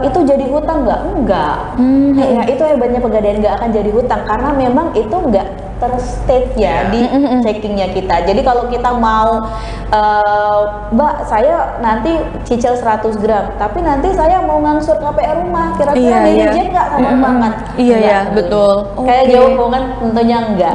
itu jadi hutang nggak? Enggak. Ya, itu hebatnya Pegadaian, nggak akan jadi hutang karena memang itu nggak terstate ya di checkingnya kita. Jadi kalau kita mau, Mbak saya nanti cicil 100 gram, tapi nanti saya mau ngangsur KPR rumah, kira-kira direject nggak sama banget? Iya, betul. Kayak jauh kan tentunya enggak.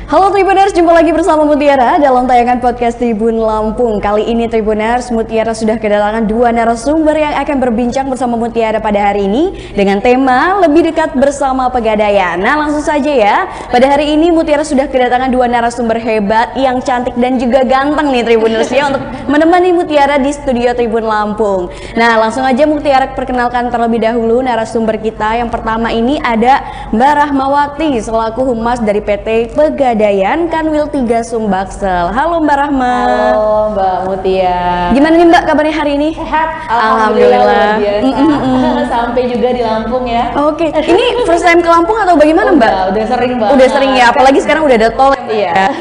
Halo Tribuners, jumpa lagi bersama Mutiara dalam tayangan podcast Tribun Lampung. Kali ini Tribuners, Mutiara sudah kedatangan dua narasumber yang akan berbincang bersama Mutiara pada hari ini dengan tema lebih dekat bersama Pegadaian. Nah langsung saja ya, pada hari ini Mutiara sudah kedatangan dua narasumber hebat yang cantik dan juga ganteng nih Tribuners ya, untuk menemani Mutiara di studio Tribun Lampung. Nah langsung aja Mutiara perkenalkan terlebih dahulu narasumber kita. Yang pertama ini ada Mbak Rahmawati selaku Humas dari PT Pegadaian Kanwil 3 Sumbaksel. Halo Mbak Rahma. Halo Mbak Mutia. Gimana nih Mbak kabarnya hari ini? Sehat. Alhamdulillah. Sampai juga di Lampung ya. Oke. Ini first time ke Lampung atau bagaimana Mbak? Udah sering banget. Udah sering ya, apalagi sekarang udah ada tol. Iya.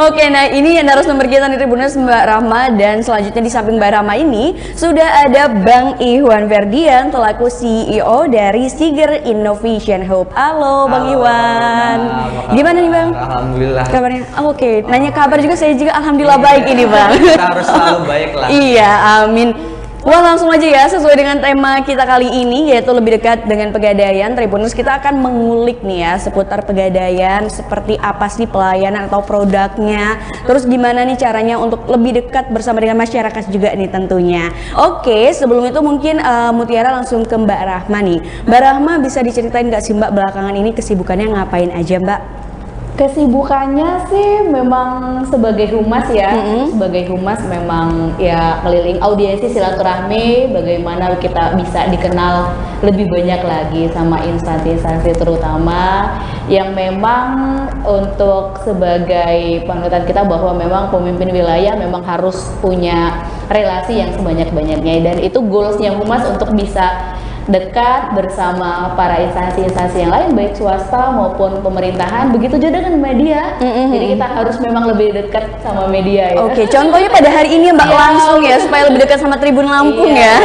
Oke, nah ini yang narasumber kita nih Tribuners, Mbak Rahma, dan selanjutnya di samping Mbak Rahma ini sudah ada Bang Iwan Ferdian selaku CEO dari Siger Innovation Hub. Halo Bang Iwan. Gimana nih Bang? Alhamdulillah. Kabarnya? Oke. Nanya kabar juga saya juga alhamdulillah baik ini Bang. Kita harus selalu baik lah. Iya, amin. Wah langsung aja ya, sesuai dengan tema kita kali ini yaitu lebih dekat dengan Pegadaian. Tribuners, kita akan mengulik nih ya seputar Pegadaian, seperti apa sih pelayanan atau produknya, terus gimana nih caranya untuk lebih dekat bersama dengan masyarakat juga nih tentunya. Oke, sebelum itu mungkin Mutiara langsung ke Mbak Rahma nih. Mbak Rahma, bisa diceritain nggak sih Mbak belakangan ini kesibukannya ngapain aja Mbak? Kesibukannya sih memang sebagai humas ya, sebagai humas memang ya keliling audiensi silaturahmi, bagaimana kita bisa dikenal lebih banyak lagi sama instansi-instansi terutama yang memang untuk sebagai panutan kita bahwa memang pemimpin wilayah memang harus punya relasi yang sebanyak-banyaknya, dan itu goalsnya humas untuk bisa dekat bersama para instansi-instansi yang lain baik swasta maupun pemerintahan, begitu juga dengan media. Jadi kita harus memang lebih dekat sama media ya. Oke, contohnya pada hari ini Mbak langsung ya supaya lebih dekat sama Tribun Lampung ya.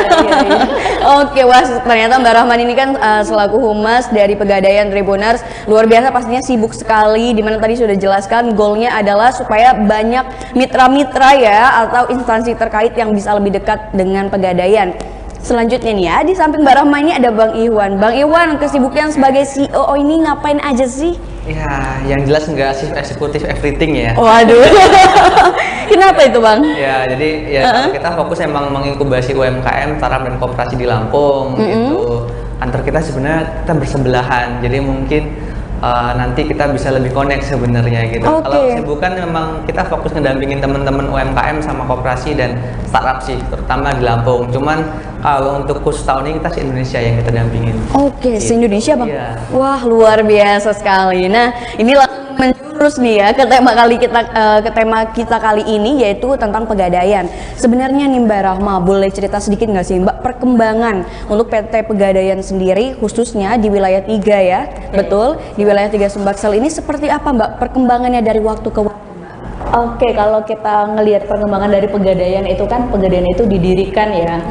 Oke, wah ternyata Mbak Rahman ini kan selaku humas dari Pegadaian Tribuners luar biasa, pastinya sibuk sekali, dimana tadi sudah jelaskan goalnya adalah supaya banyak mitra-mitra ya atau instansi terkait yang bisa lebih dekat dengan Pegadaian. Selanjutnya nih ya, di samping Mbak Rahma ini ada Bang Iwan. Bang Iwan, kesibukan sebagai CEO ini ngapain aja sih? Ya, yang jelas nggak sih eksekutif everything ya. Waduh. Kenapa itu Bang? Ya, jadi ya kita fokus emang menginkubasi UMKM, startup dan koperasi di Lampung gitu. Kantor kita sebenarnya kita bersebelahan, jadi mungkin nanti kita bisa lebih connect sebenarnya gitu. Kalau kesibukan memang kita fokus ngedampingin teman-teman UMKM sama koperasi dan startup sih, terutama di Lampung. Cuman kalau untuk khusus tahun ini kita se-Indonesia yang kita dampingin. Oke, gitu. se-Indonesia Bang. Iya. Wah, luar biasa sekali. Nah, ini langsung menjurus nih ya ke tema kita kali ini, yaitu tentang Pegadaian. Sebenarnya nih Mbak Rahma, boleh cerita sedikit nggak sih Mbak perkembangan untuk PT Pegadaian sendiri khususnya di wilayah 3 ya? Betul, di wilayah 3 Sumbaksel ini seperti apa Mbak perkembangannya dari waktu ke waktu? Oke, kalau kita ngelihat perkembangan dari Pegadaian itu kan, Pegadaian itu didirikan ya.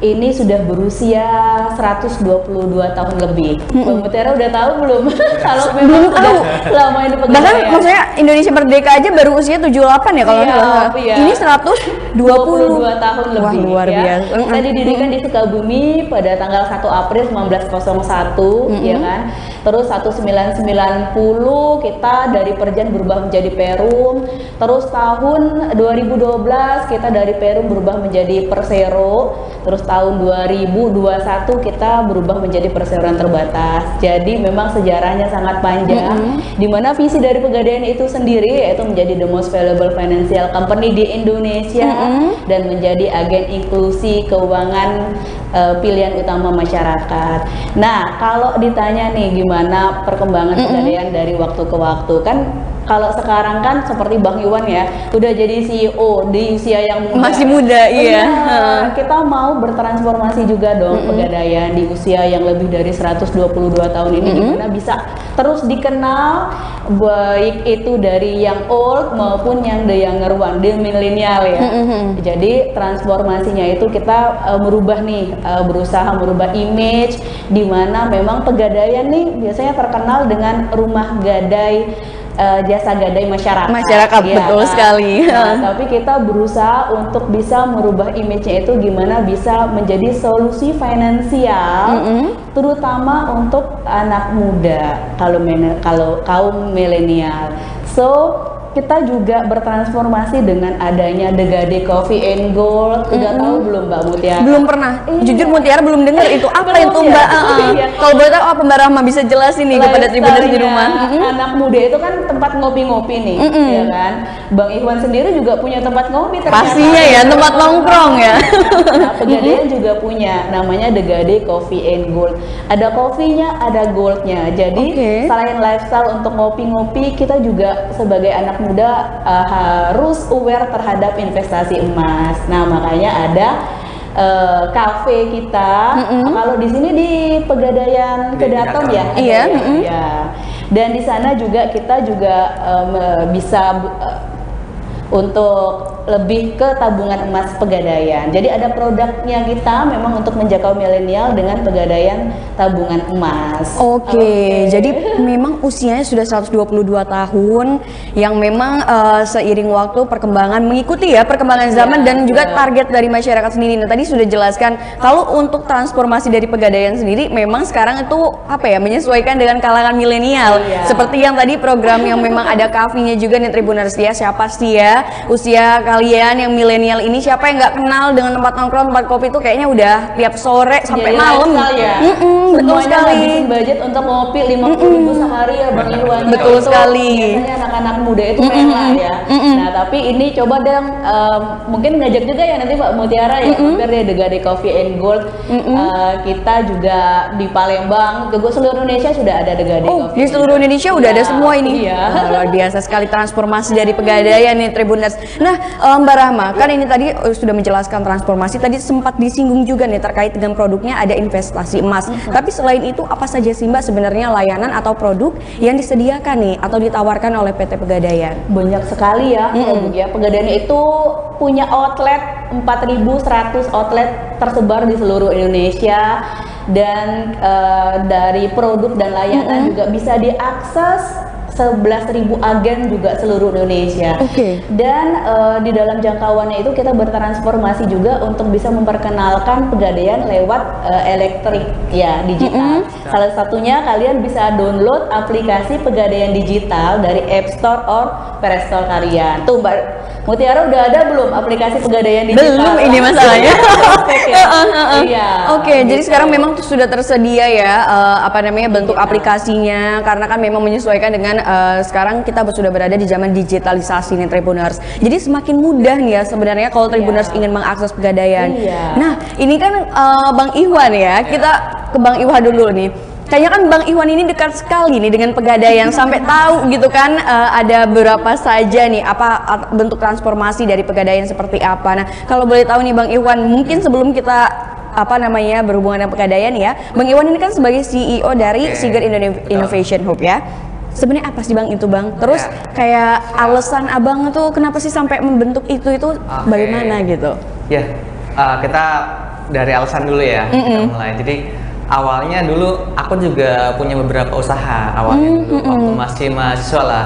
Ini sudah berusia 122 tahun lebih. Bang Mutiara udah tahu belum? Kalau memang udah lama ini Pegadaian. Bahkan maksudnya Indonesia merdeka aja baru usia 78 ya kalau nggak salah. Ini 122 tahun lebih. Wah, luar biasa. Kita didirikan di Sukabumi pada tanggal 1 April 1901 ya kan. Terus 1990 kita dari Perjan berubah menjadi Perum. Terus tahun 2012 kita dari Perum berubah menjadi Persero. Terus tahun 2021 kita berubah menjadi perseroan terbatas. Jadi memang sejarahnya sangat panjang. Di mana visi dari Pegadaian itu sendiri yaitu menjadi the most valuable financial company di Indonesia dan menjadi agen inklusi keuangan pilihan utama masyarakat. Nah, kalau ditanya nih gimana perkembangan Pegadaian dari waktu ke waktu, kan kalau sekarang kan seperti Bang Iwan ya, udah jadi CEO di usia yang muda. Masih muda, iya. Kita mau bertransformasi juga dong Pegadaian di usia yang lebih dari 122 tahun ini, gimana bisa terus dikenal, baik itu dari yang old maupun yang the younger one, the milenial ya. Jadi transformasinya itu kita merubah nih, berusaha merubah image, di mana memang Pegadaian nih biasanya terkenal dengan rumah gadai, jasa gadai masyarakat ya, betul sekali. Nah, tapi kita berusaha untuk bisa merubah image-nya itu gimana bisa menjadi solusi finansial, terutama untuk anak muda, kalau kaum milenial. So kita juga bertransformasi dengan adanya The Gade Coffee and Gold. Udah tahu belum Mbak Mutiara? Belum pernah. Iya. Jujur Mutiara belum dengar itu apa Belum itu ya? Mbak. Iya. Kalau boleh tahu apa Mbak Rahma bisa jelasin nih kepada Tribuners di rumah. Anak muda itu kan tempat ngopi-ngopi nih, ya kan? Bang Iwan sendiri juga punya tempat ngopi ternyata. Pastinya ya, tempat nongkrong ya. Nah, Pegadaian juga punya, namanya The Gade Coffee and Gold. Ada kopinya, ada goldnya. Jadi selain lifestyle untuk ngopi-ngopi, kita juga sebagai anak muda harus aware terhadap investasi emas. Nah, makanya ada kafe kita. Kalau di sini di Pegadaian Kedaton ya. Iya. Ya. Dan di sana juga kita juga bisa untuk lebih ke tabungan emas Pegadaian. Jadi ada produknya kita memang untuk menjangkau milenial dengan Pegadaian tabungan emas. Oke, jadi memang usianya sudah 122 tahun yang memang seiring waktu perkembangan mengikuti ya perkembangan zaman dan juga target dari masyarakat sendiri. Nah, tadi sudah jelaskan kalau untuk transformasi dari Pegadaian sendiri memang sekarang itu apa ya, menyesuaikan dengan kalangan milenial. Seperti yang tadi program yang memang ada kafenya juga nih Tribuners ya. Siapa sih ya usia kalian yang milenial ini, siapa yang nggak kenal dengan tempat nongkrong, tempat kopi itu kayaknya udah tiap sore sampai malam ya. Betul sekali. Ngabisin budget untuk ngopi 50.000 sehari ya Bang Iwan. Betul sekali. Biasanya anak-anak muda itu rela ya. Nah, tapi ini coba dong mungkin ngajak juga ya nanti Mbak Mutiara ya, mampir ya The Gade Coffee and Gold. Kita juga di Palembang, juga seluruh Indonesia sudah ada The Gade Coffee. Di seluruh Indonesia udah ada semua ini. Iya. Luar biasa sekali transformasi dari Pegadaian nih Tribuners. Nah, Mbak Rahma, kan ini tadi sudah menjelaskan transformasi, tadi sempat disinggung juga nih terkait dengan produknya ada investasi emas. Tapi selain itu apa saja sih Mbak sebenarnya layanan atau produk yang disediakan nih atau ditawarkan oleh PT Pegadaian? Banyak sekali ya produk ya. Pegadaian itu punya outlet 4.100 outlet tersebar di seluruh Indonesia, dan dari produk dan layanan juga bisa diakses 11.000 agen juga seluruh Indonesia. Dan di dalam jangkauannya itu kita bertransformasi juga untuk bisa memperkenalkan Pegadaian lewat elektrik ya, digital. Salah satunya kalian bisa download aplikasi Pegadaian Digital dari App Store or Play Store kalian. Tuh Mbak Mutiara udah ada belum aplikasi Pegadaian Digital? Belum, ini masalahnya. Iya. Jadi sekarang memang sudah tersedia ya bentuk aplikasinya, karena kan memang menyesuaikan dengan sekarang kita sudah berada di zaman digitalisasi nih Tribuners. Jadi semakin mudah nih ya sebenarnya kalau Tribuners ingin mengakses Pegadaian. Nah, ini kan Bang Iwan ya. Kita ke Bang Iwan dulu nih. Kayaknya kan Bang Iwan ini dekat sekali nih dengan Pegadaian sampai tahu gitu kan ada berapa saja nih apa bentuk transformasi dari Pegadaian seperti apa. Nah, kalau boleh tahu nih Bang Iwan, mungkin sebelum kita berhubungan dengan Pegadaian ya, Bang Iwan ini kan sebagai CEO dari Siger Innovation Hub ya. Sebenarnya apa sih Bang itu Bang? Terus kayak alasan Abang tuh kenapa sih sampai membentuk itu bagaimana gitu? Ya, kita dari alasan dulu ya, kita mulai. Jadi awalnya dulu aku juga punya beberapa usaha awalnya dulu waktu masih mahasiswa lah.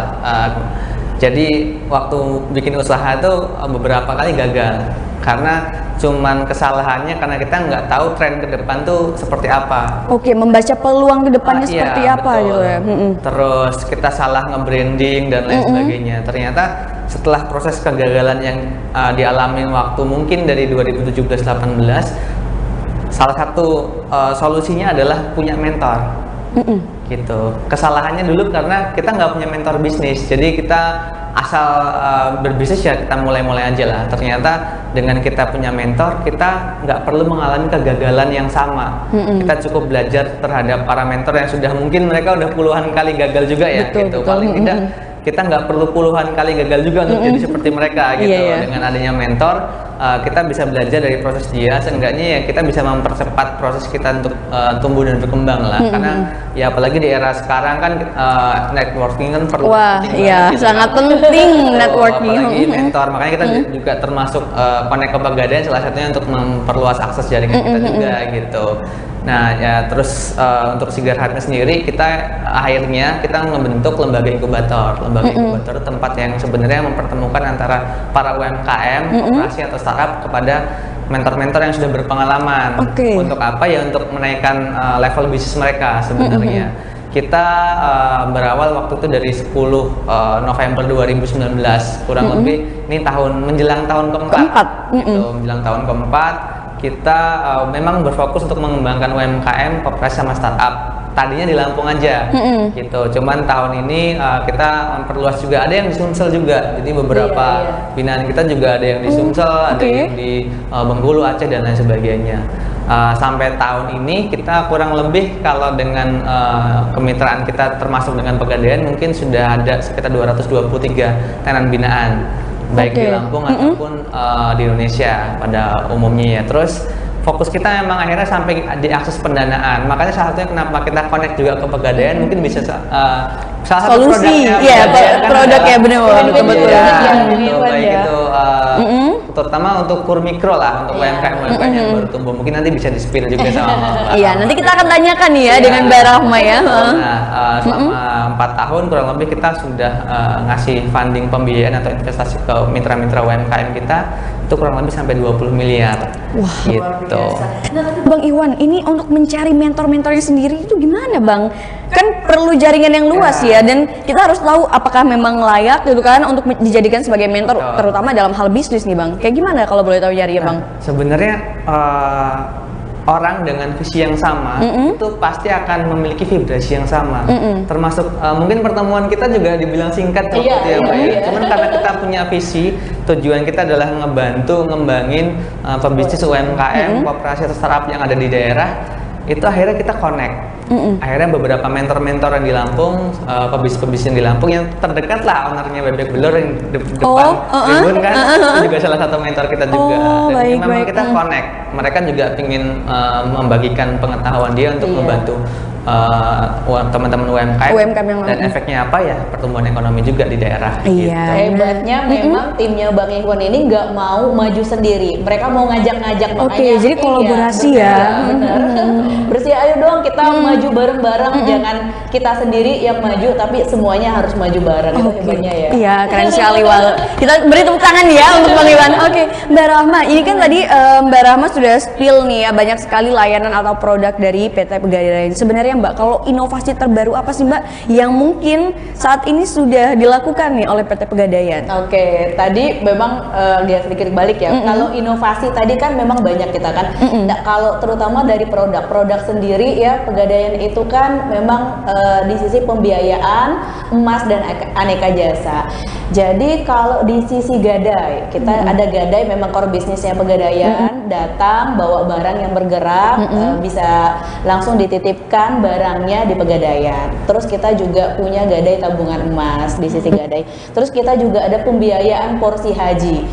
Jadi waktu bikin usaha itu beberapa kali gagal karena cuman kesalahannya karena kita nggak tahu tren ke depan tuh seperti apa. Membaca peluang ke depannya seperti apa betul. gitu ya. Terus kita salah nge-branding dan lain sebagainya. Ternyata setelah proses kegagalan yang dialami waktu mungkin dari 2017-18, salah satu solusinya adalah punya mentor. Gitu. Kesalahannya dulu karena kita nggak punya mentor bisnis, jadi kita asal berbisnis ya kita mulai-mulai aja lah. Ternyata dengan kita punya mentor, kita nggak perlu mengalami kegagalan yang sama. Kita cukup belajar terhadap para mentor yang sudah mungkin mereka udah puluhan kali gagal juga ya. Paling tidak kita nggak perlu puluhan kali gagal juga untuk jadi seperti mereka gitu. Dengan adanya mentor, kita bisa belajar dari proses dia, seenggaknya ya kita bisa mempercepat proses kita untuk tumbuh dan berkembang lah. Karena ya apalagi di era sekarang kan networking kan perlu. Wah, iya, sangat penting networking. Apalagi mentor, makanya kita juga termasuk Connect ke Pegadaian salah satunya untuk memperluas akses jaringan kita juga gitu. Nah ya terus untuk Sigar Heart sendiri kita akhirnya kita membentuk lembaga inkubator. Lembaga inkubator tempat yang sebenarnya mempertemukan antara para UMKM, koperasi atau startup kepada mentor-mentor yang sudah berpengalaman. Untuk apa ya? Untuk menaikkan level bisnis mereka sebenarnya. Kita berawal waktu itu dari 10 November 2019 kurang lebih, ini menjelang tahun keempat. Gitu, menjelang tahun keempat kita memang berfokus untuk mengembangkan UMKM, koperasi sama startup. Tadinya di Lampung aja, gitu. Cuman tahun ini kita memperluas juga. Ada yang di Sumsel juga. Jadi beberapa binaan kita juga ada yang di Sumsel, ada yang di Bengkulu, Aceh dan lain sebagainya. Sampai tahun ini kita kurang lebih kalau dengan kemitraan kita termasuk dengan Pegadaian mungkin sudah ada sekitar 223 tenan binaan. Baik di Lampung ataupun di Indonesia pada umumnya ya. Terus fokus kita memang akhirnya sampai di akses pendanaan. Makanya salah satunya kenapa kita connect juga ke Pegadaian mungkin bisa salah satu produknya. Iya, produknya benar betul. Baik itu terutama untuk kur mikro lah, untuk UMKM yang baru tumbuh. Mungkin nanti bisa di-spill juga sama Mbak. Iya, nanti kita akan tanyakan nih ya dengan Mbak Rahma ya. Nah, selama 4 tahun kurang lebih kita sudah ngasih funding pembiayaan atau investasi ke mitra-mitra UMKM kita itu kurang lebih sampai 20 miliar. Wah, gitu. Bang Iwan, ini untuk mencari mentor-mentornya sendiri itu gimana, Bang? Kan perlu jaringan yang luas ya, dan kita harus tahu apakah memang layak gitu kan untuk dijadikan sebagai mentor, terutama dalam hal bisnis nih, Bang. Kayak gimana kalau boleh tahu ya, Bang? Sebenarnya orang dengan visi yang sama itu pasti akan memiliki vibrasi yang sama. Termasuk mungkin pertemuan kita juga dibilang singkat waktu itu ya, Mbak. Cuman karena kita punya visi, tujuan kita adalah ngebantu ngembangin pebisnis UMKM, koperasi atau startup yang ada di daerah. Itu akhirnya kita connect. Akhirnya beberapa mentor-mentor yang di Lampung, pebisnis yang di Lampung yang terdekat lah, ownernya Bebek Belur yang depan Tribun kan, itu juga salah satu mentor kita juga. Dan memang kita connect. Mereka juga ingin membagikan pengetahuan dia untuk membantu teman-teman UMKM dan efeknya apa ya, pertumbuhan ekonomi juga di daerah. Gitu. Hebatnya memang timnya Bang Iwan ini nggak mau maju sendiri, mereka mau ngajak-ngajak. Makanya jadi kolaborasi ya. Bersih, ayo dong kita maju bareng-bareng, jangan kita sendiri yang maju tapi semuanya harus maju bareng. Itu hebatnya ya. Iya, keren sekali. Kita beri tepuk tangan ya untuk Bang Iwan. Mbak Rahma, ini kan tadi Mbak Rahma sudah spill nih ya, banyak sekali layanan atau produk dari PT Pegadaian. Sebenarnya Mbak, kalau inovasi terbaru apa sih Mbak yang mungkin saat ini sudah dilakukan nih oleh PT Pegadaian? Tadi memang dia sedikit balik ya. Kalau inovasi tadi kan memang banyak kita kan. Nah, kalau terutama dari produk sendiri ya, Pegadaian itu kan memang di sisi pembiayaan, emas dan aneka jasa. Jadi kalau di sisi gadai, kita ada gadai memang core bisnisnya Pegadaian, datang bawa barang yang bergerak, bisa langsung dititipkan barangnya di Pegadaian. Terus kita juga punya gadai tabungan emas di sisi gadai. Terus kita juga ada pembiayaan porsi haji.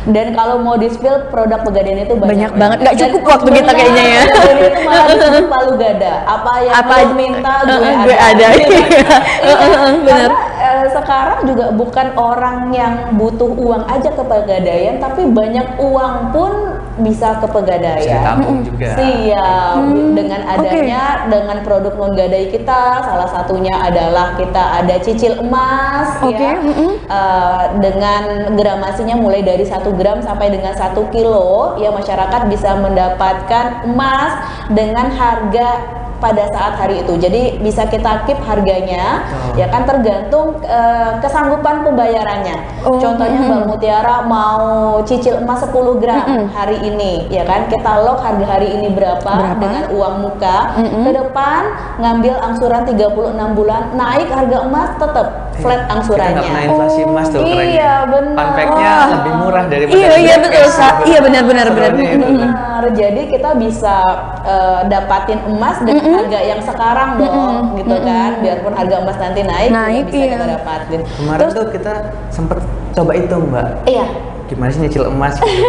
Dan kalau mau di-spill produk Pegadaian itu banyak banget, nggak cukup waktu kita kayaknya ya. Pegadaian itu malah disebut palu gada. Apa yang lo minta gue ada. Benar. Sekarang juga bukan orang yang butuh uang aja ke Pegadaian, tapi banyak uang pun bisa ke Pegadaian. Siap. Dengan adanya dengan produk non gadai kita, salah satunya adalah kita ada cicil emas ya. Dengan gramasinya mulai dari 1 gram sampai dengan 1 kilo ya, masyarakat bisa mendapatkan emas dengan harga pada saat hari itu. Jadi bisa kita keep harganya ya kan, tergantung kesanggupan pembayarannya. Contohnya Mbak Mutiara mau cicil emas 10 gram hari ini ya kan, kita lock harga hari ini berapa dengan uang muka. Ke depan ngambil angsuran 36 bulan, naik harga emas tetap flat Kita angsurannya. nggak kena inflasi emas tuh keren. Iya, benar. Fun fact-nya lebih murah daripada Iya betul. Iya benar. Sebenarnya itu. Benar, jadi kita bisa dapatin emas dengan harga yang sekarang dong, gitu kan. Biarpun harga emas nanti naik juga bisa iya. kita dapatin. Kemarin tuh kita sempet coba hitung, Mbak. Iya. Gimana sih nyicil emas gitu.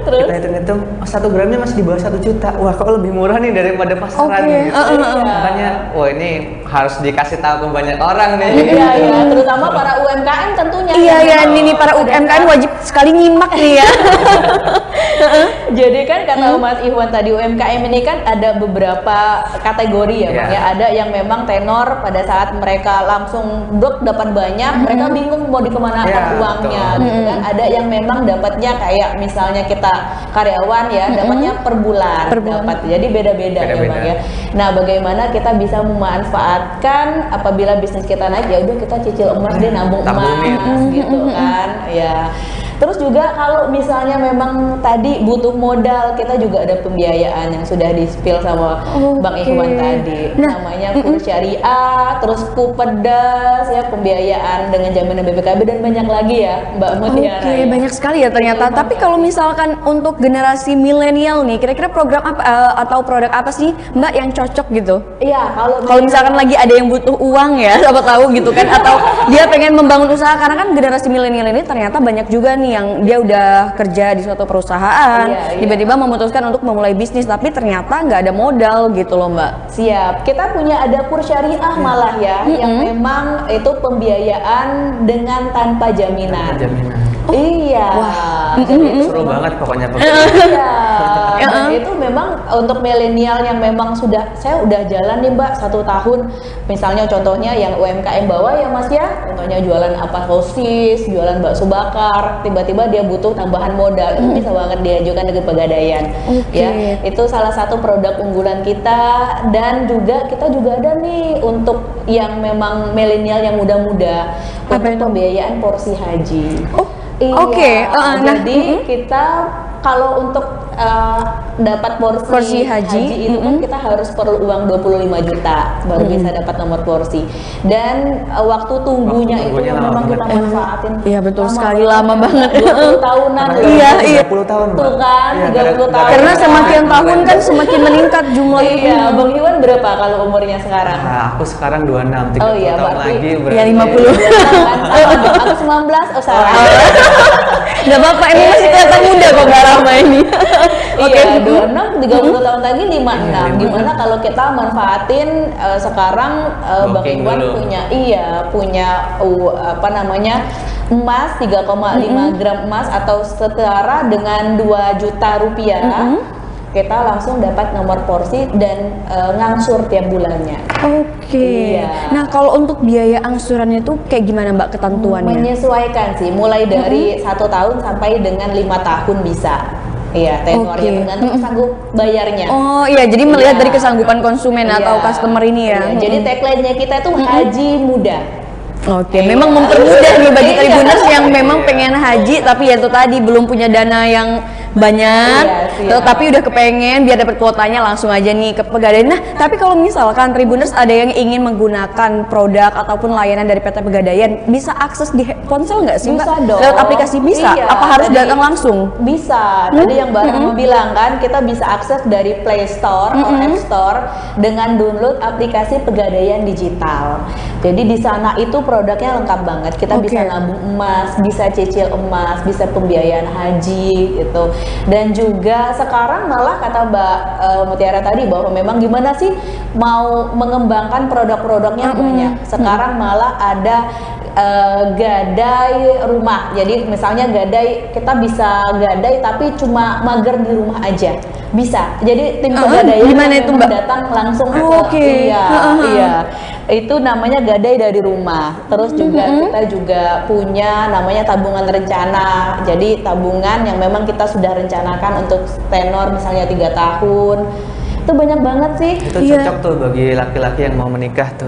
Terus? Kita hitung-hitung, 1 gramnya masih di bawah 1 juta. Wah, kok lebih murah nih daripada pasaran Oke, gitu. Iya. Makanya, wah ini harus dikasih tahu ke banyak orang nih. Iya, iya, terutama para UMKM tentunya. Iya, ini para UMKM wajib sekali nyimak nih ya. Jadi kan kata Mas Iwan tadi, UMKM ini kan ada beberapa kategori ya, Bang, Iya. ya. Ada yang memang tenor pada saat mereka langsung dapat banyak, mereka bingung mau dikemanakan Iya, uangnya, betul. gitu kan. Ada yang memang dapatnya kayak misalnya kita karyawan ya, dapatnya per bulan, dapat. Jadi beda-beda ya, Beda-beda. Bang ya. Nah, bagaimana kita bisa memanfaatkan apabila bisnis kita naik, ya udah kita cicil emas deh, nabung Tabungin. emas gitu kan, ya. Terus juga kalau misalnya memang tadi butuh modal, kita juga ada pembiayaan yang sudah di-spill sama Bang Ikhwan tadi. Nah, Namanya Kur Syariah, terus Kupedas ya, pembiayaan dengan jaminan BPKB dan banyak lagi ya, Mbak Mutiara. Oke, ya. banyak sekali ya ternyata. Tapi kalau misalkan untuk generasi milenial nih, kira-kira program apa atau produk apa sih Mbak yang cocok gitu? Iya, Kalau misalkan lagi ada yang butuh uang ya, siapa tahu gitu kan, atau dia pengen membangun usaha, karena kan generasi milenial ini ternyata banyak juga nih yang dia udah kerja di suatu perusahaan, Iya, iya. tiba-tiba memutuskan untuk memulai bisnis, tapi ternyata nggak ada modal gitu loh Mbak. Siap, kita punya ada Kur Syariah malah ya, yang memang itu pembiayaan dengan tanpa jaminan. Jaminan. Iya. Seru banget pokoknya. Iya. Dan itu memang untuk milenial yang memang saya udah jalan nih Mbak 1 tahun. Misalnya contohnya yang UMKM bawah ya Mas ya, contohnya jualan apa sosis, jualan bakso bakar, tiba-tiba dia butuh tambahan modal, itu bisa banget diajukan ke Pegadaian. Ya, itu salah satu produk unggulan kita. Dan juga kita juga ada nih untuk yang memang milenial yang muda-muda, untuk pembiayaan porsi haji. Iya, Oke, jadi kita kalau untuk dapat porsi haji itu kan kita harus perlu uang 25 juta baru bisa dapat nomor porsi. Dan waktu tunggunya itu memang kita manfaatin. Iya betul lama sekali, banget. lama banget. 20 tahunan loh. Iya, iya. 30 tahun, Mbak. Tuh kan, Iya, 30 tahun. Karena semakin tahun kan semakin meningkat jumlahnya. Iya, Bang Iwan berapa kalau umurnya sekarang? Nah, aku sekarang 26, 30 Oh iya, tahun berarti lagi ya 50. Aku 19, oh salah. Gak apa-apa, ini masih kelihatan muda kok Mbak Rahma ini. Iya, 26, 30 tahun lagi 56. Gimana kalau kita manfaatin sekarang Bang Booking Iwan dulu. punya apa namanya, emas 3,5 gram emas atau setara dengan 2 juta rupiah. Kita langsung dapat nomor porsi dan ngangsur tiap bulannya. Oke. Iya. Nah kalau untuk biaya angsurannya tuh kayak gimana Mbak ketentuannya? Menyesuaikan sih, mulai dari 1 tahun sampai dengan 5 tahun bisa. Iya, tenornya tergantung sanggup bayarnya. Oh iya, jadi melihat Iya. dari kesanggupan konsumen atau Iya. customer ini ya. Iya, jadi tagline-nya kita itu haji mudah. Oke, memang mempermudah nih bagi Iya. Tribuners yang memang pengen haji tapi ya itu tadi belum punya dana yang banyak, Iya, siap. tapi udah kepengen biar dapat kuotanya langsung aja nih ke Pegadaian. Nah, tapi kalau misalkan Tribuners ada yang ingin menggunakan produk ataupun layanan dari PT Pegadaian, bisa akses di ponsel nggak sih Mbak? Bisa dong. Lewat aplikasi bisa? Iya, Apa harus tadi- datang langsung? Bisa. Tadi yang Mbak Rahma bilang kan, kita bisa akses dari Play Store atau App Store dengan download aplikasi Pegadaian Digital. Jadi di sana itu produknya lengkap banget. Kita Oke. bisa nabung emas, bisa cicil emas, bisa pembiayaan haji gitu. Dan juga sekarang malah kata Mbak Mutiara tadi bahwa memang gimana sih mau mengembangkan produk-produknya banyak. Sekarang malah ada gadai rumah. Jadi misalnya gadai, kita bisa gadai tapi cuma mager di rumah aja. Bisa. Jadi tim Pegadaian gimana yang itu, memang Mbak? datang langsung Oke. iya, iya. Itu namanya gadai dari rumah. Terus juga kita juga punya namanya tabungan rencana. Jadi tabungan yang memang kita sudah rencanakan untuk tenor misalnya 3 tahun. Itu banyak banget sih. Itu Iya. cocok tuh bagi laki-laki yang mau menikah tuh.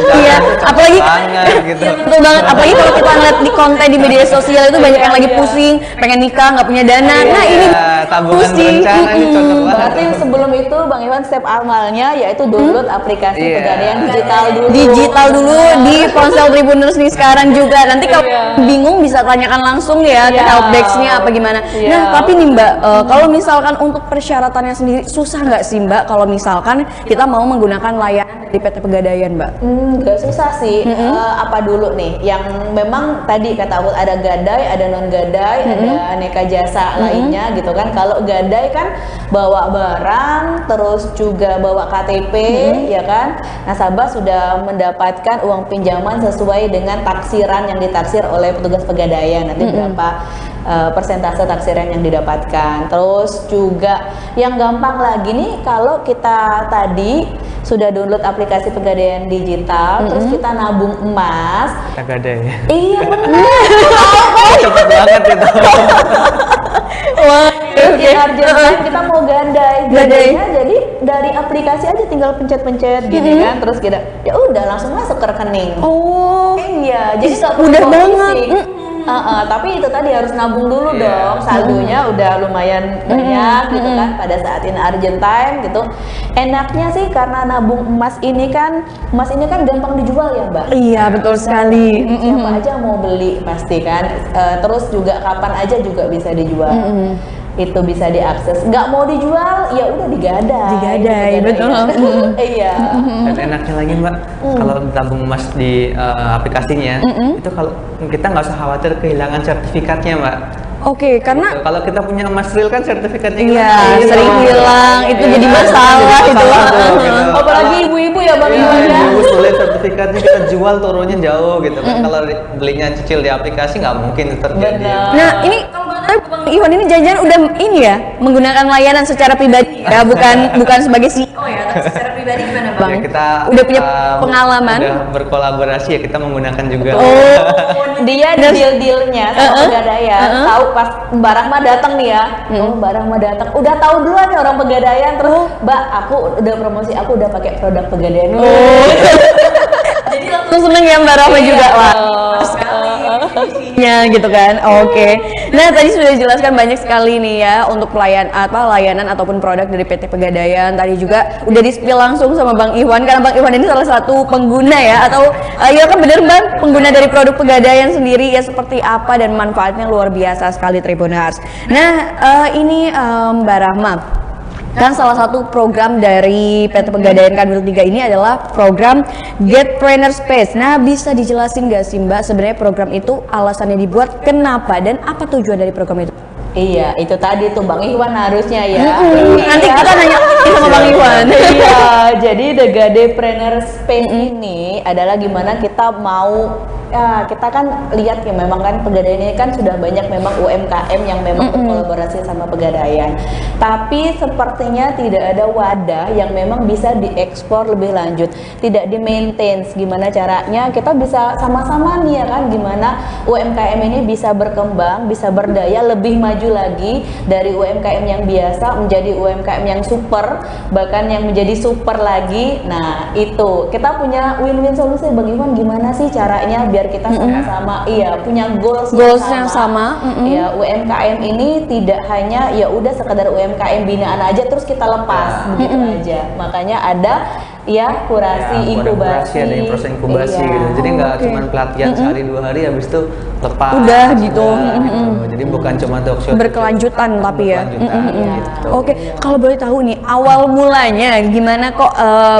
Iya, apalagi banget gitu. betul banget. Apalagi kalau kita ngeliat di konten di media sosial itu banyak yang lagi pusing, pengen nikah nggak punya dana. Nah ini tabungan pusing. berencana ini cocok banget. Berarti sebelum itu Bang Iwan step awalnya yaitu download aplikasi Iya. pegadaian digital dulu. Digital dulu di ponsel Tribuners nih sekarang juga. Nanti kalau bingung bisa tanyakan langsung ya ke Iya. helpdesk-nya apa gimana. Iya. Nah tapi nih Mbak, kalau misalkan untuk persyaratannya sendiri susah nggak sih Mbak kalau misalkan kita mau menggunakan layanan dari PT Pegadaian Mbak? Gak susah sih. Apa dulu nih? Yang memang tadi kata aku ada gadai, ada non gadai, ada aneka jasa lainnya gitu kan. Kalau gadai kan bawa barang, terus juga bawa KTP, ya kan. Nasabah sudah mendapatkan uang pinjaman sesuai dengan taksiran yang ditaksir oleh petugas pegadaian. Nanti berapa persentase taksiran yang didapatkan. Terus juga yang gampang lagi nih kalau kita tadi sudah download aplikasi pegadaian digital, terus kita nabung emas. Kita gadai. Iya benar. Cepet banget itu. Wah, In urgent time kita mau gadainya jadi dari aplikasi aja tinggal pencet-pencet gini kan, terus kita ya udah langsung masuk ke rekening. Oh, Iya, jadi nggak perlu mudah bawa banget. fisik. Tapi itu tadi harus nabung dulu Iya. dong, saldonya udah lumayan banyak gitu kan pada saat in urgent time gitu. Enaknya sih karena nabung emas ini kan gampang dijual ya Mbak. Iya betul sekali. Siapa aja mau beli pasti kan. Terus juga kapan aja juga bisa dijual. Itu bisa diakses. Nggak mau dijual, ya udah digadai. Digadai, betul. Iya. Dan enaknya lagi Mbak, kalau tabung emas di aplikasinya, itu kalau kita nggak usah khawatir kehilangan sertifikatnya Mbak. Oke, karena Kalau kita punya emas real kan sertifikatnya iya hilang. sering hilang, itu Iya, jadi masalah jadi itu. masalah tuh, gitu. Apalagi ibu-ibu ya Bang Iwan ya. Iya, sulit sertifikatnya kita jual turunnya jauh gitu kan. Kalau belinya cicil di aplikasi nggak mungkin terjadi. Benar. Nah ini kalau boleh tahu Bang Iwan ini jangan udah ini ya menggunakan layanan secara pribadi ya, bukan sebagai CEO ya, tapi secara pribadi gimana Bang? Ya, kita udah punya uh, pengalaman? udah berkolaborasi ya, kita menggunakan juga. Oh, Dia deal-dealnya sama pegadaian, tahu pas barang mah datang nih ya. Oh, barang mah datang. Udah tahu duluan nih orang pegadaian, terus Mbak, aku udah promosi, aku udah pakai produk pegadaian. jadi langsung seneng ya Mbak Rahma juga lah. Ya gitu kan. Oke. Nah, tadi sudah dijelaskan banyak sekali nih ya untuk layanan ataupun produk dari PT Pegadaian. Tadi juga udah di-spill langsung sama Bang Iwan karena Bang Iwan ini salah satu pengguna ya atau ya kan bener Bang, pengguna dari produk Pegadaian sendiri ya seperti apa dan manfaatnya luar biasa sekali Tribuners. Nah, ini Mbak Rahma. Dan salah satu program dari PT Pegadaian Kanwil 3 ini adalah program Get Trainer Space. Nah, bisa dijelasin nggak sih Mbak sebenarnya program itu alasannya dibuat, kenapa dan apa tujuan dari program itu? Iya, itu tadi tuh Bang Iwan harusnya ya. Nanti kita nanya sama Bang Iwan. Iya, jadi The Gadepreneur Space ini adalah gimana kita mau ya kita kan lihat ya memang kan Pegadaian ini kan sudah banyak memang UMKM yang memang berkolaborasi sama Pegadaian. Tapi sepertinya tidak ada wadah yang memang bisa diekspor lebih lanjut, tidak di-maintain. Gimana caranya kita bisa sama-sama nih ya kan gimana UMKM ini bisa berkembang, bisa berdaya lebih maju lagi dari UMKM yang biasa menjadi UMKM yang super, bahkan yang menjadi super lagi. Nah, itu kita punya win-win solusi Bang Iwan, gimana sih caranya biar kita sama-sama punya goals yang sama. Ya, UMKM ini tidak hanya ya udah sekedar UMKM binaan aja terus kita lepas begitu aja. Makanya ada ya kurasi inkubasi, ada yang proses inkubasi Iya. gitu. Jadi nggak cuma pelatihan sehari 2 hari habis itu lepas. Udah gitu. Gitu. Jadi bukan cuma talk show Berkelanjutan tapi ya. berkelanjutan, gitu. Oke, kalau boleh tahu nih awal mulanya gimana kok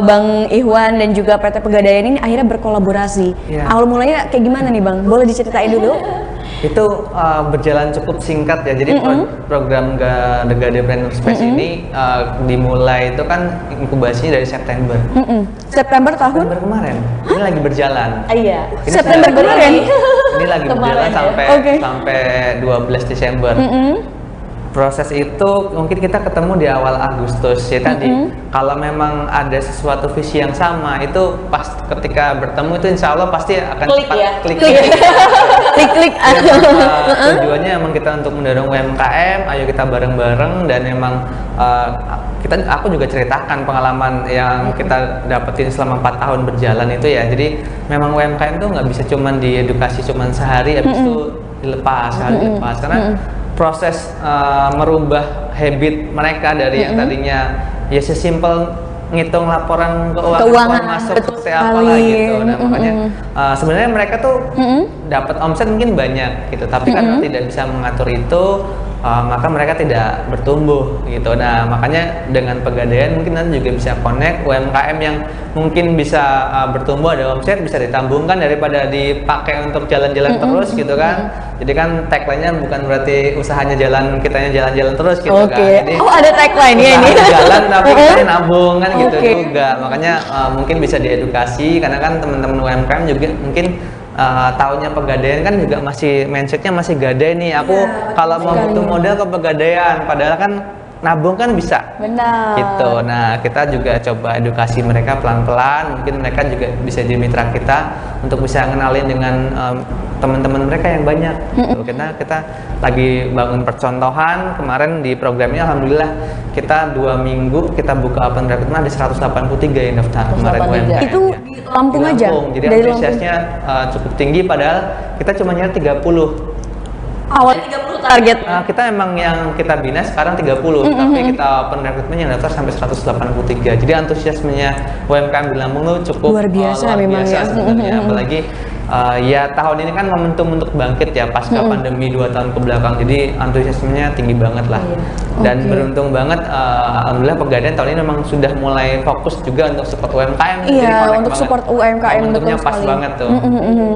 Bang Iwan dan juga PT Pegadaian ini akhirnya berkolaborasi. Iya. Awal mulanya kayak gimana nih Bang? Boleh diceritain dulu? Itu berjalan cukup singkat ya. Jadi program The Gadepreneur Space ini dimulai itu kan inkubasinya dari September. September tahun? September kemarin. Ini lagi berjalan. Iya. Ini September sudah- kemarin? Ini lagi Kemarin berjalan ya. sampai Oke. sampai 12 Desember. Proses itu mungkin kita ketemu di awal Agustus ya tadi. Kalau memang ada sesuatu visi yang sama, itu pas ketika bertemu itu insya Allah pasti akan Klik cepat ya? klik. Klik-klik. Tujuannya emang kita untuk mendorong UMKM, ayo kita bareng-bareng, dan emang aku juga ceritakan pengalaman yang kita dapetin selama 4 tahun berjalan itu ya. Jadi memang UMKM tuh nggak bisa cuman diedukasi cuman sehari habis itu dilepas, karena proses merubah habit mereka dari yang tadinya ya sesimpel ngitung laporan keuangan masuk seperti apa lah gitu. Nah makanya sebenarnya mereka tuh dapat omset mungkin banyak gitu, tapi karena tidak bisa mengatur itu, maka mereka tidak bertumbuh gitu. Nah makanya dengan Pegadaian mungkin nanti juga bisa connect UMKM yang mungkin bisa bertumbuh, ada omset bisa ditambungkan daripada dipakai untuk jalan-jalan terus gitu kan. Jadi kan tagline-nya bukan berarti usahanya jalan, kitanya jalan-jalan terus gitu kan. Jadi, ada tagline-nya ini. Jalan tapi kita nabung kan gitu juga. Makanya mungkin bisa diedukasi, karena kan teman-teman UMKM juga mungkin tahunnya Pegadaian kan juga masih mindsetnya masih gadai nih. Aku kalau mau butuh modal ke Pegadaian, padahal kan nabung kan bisa. Benar. Gitu. Nah kita juga coba edukasi mereka pelan-pelan. Mungkin mereka juga bisa jadi mitra kita untuk bisa kenalin dengan teman-teman mereka yang banyak. Gitu. Kita lagi bangun percontohan. Kemarin di programnya alhamdulillah kita 2 minggu kita buka open recruitment ada 183 yang daftar kemarin UMKM. Itu di Lampung aja. Jadi dari antusiasnya cukup tinggi, padahal kita cuma nyari 30. Awal 30 target. Kita emang yang kita bina sekarang 30, tapi kita open recruitment yang daftar sampai 183. Jadi antusiasmenya UMKM di Lampung tuh cukup luar biasa memang ya. Sebenarnya. Apalagi ya tahun ini kan momentum untuk bangkit ya pasca pandemi 2 tahun ke belakang. Jadi antusiasmenya tinggi banget lah. Dan beruntung banget alhamdulillah Pegadaian tahun ini memang sudah mulai fokus juga untuk support UMKM. Iya, untuk support UMKM momentumnya betul pas sekali. banget tuh.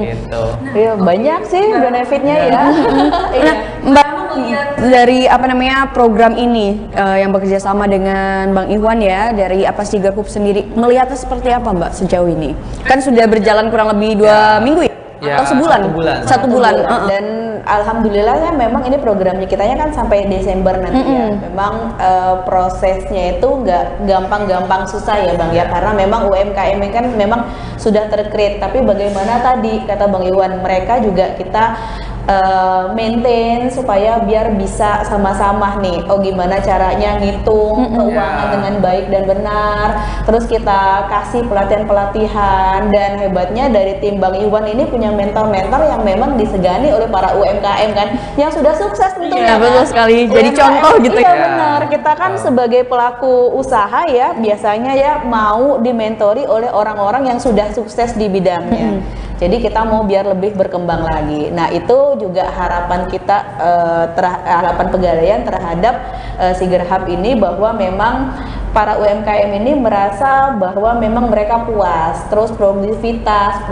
Gitu. Iya, banyak sih benefitnya ya. Nah, Mbak, dari program ini yang bekerja sama dengan Bang Iwan ya, dari Sigar Hub sendiri, melihatnya seperti apa Mbak sejauh ini? Kan sudah berjalan kurang lebih 2 minggu ya? Atau sebulan? Satu bulan. Dan alhamdulillah ya memang ini programnya kitanya kan sampai Desember nanti ya. Memang prosesnya itu nggak gampang-gampang susah ya Bang ya, karena memang UMKM ini kan memang sudah tercreate, tapi bagaimana tadi kata Bang Iwan, mereka juga kita maintain supaya biar bisa sama-sama nih, gimana caranya ngitung keuangan dengan baik dan benar. Terus kita kasih pelatihan-pelatihan, dan hebatnya dari tim Bang Iwan ini punya mentor-mentor yang memang disegani oleh para UMKM kan, yang sudah sukses tentunya. Iya, betul sekali. Jadi UMKM, contoh gitu iya, ya. benar. Kita kan sebagai pelaku usaha ya biasanya ya mau dimentori oleh orang-orang yang sudah sukses di bidangnya. Jadi kita mau biar lebih berkembang lagi. Nah itu juga harapan kita, harapan Pegadaian terhadap Sigar Hub ini, bahwa memang para UMKM ini merasa bahwa memang mereka puas, terus produktivitas,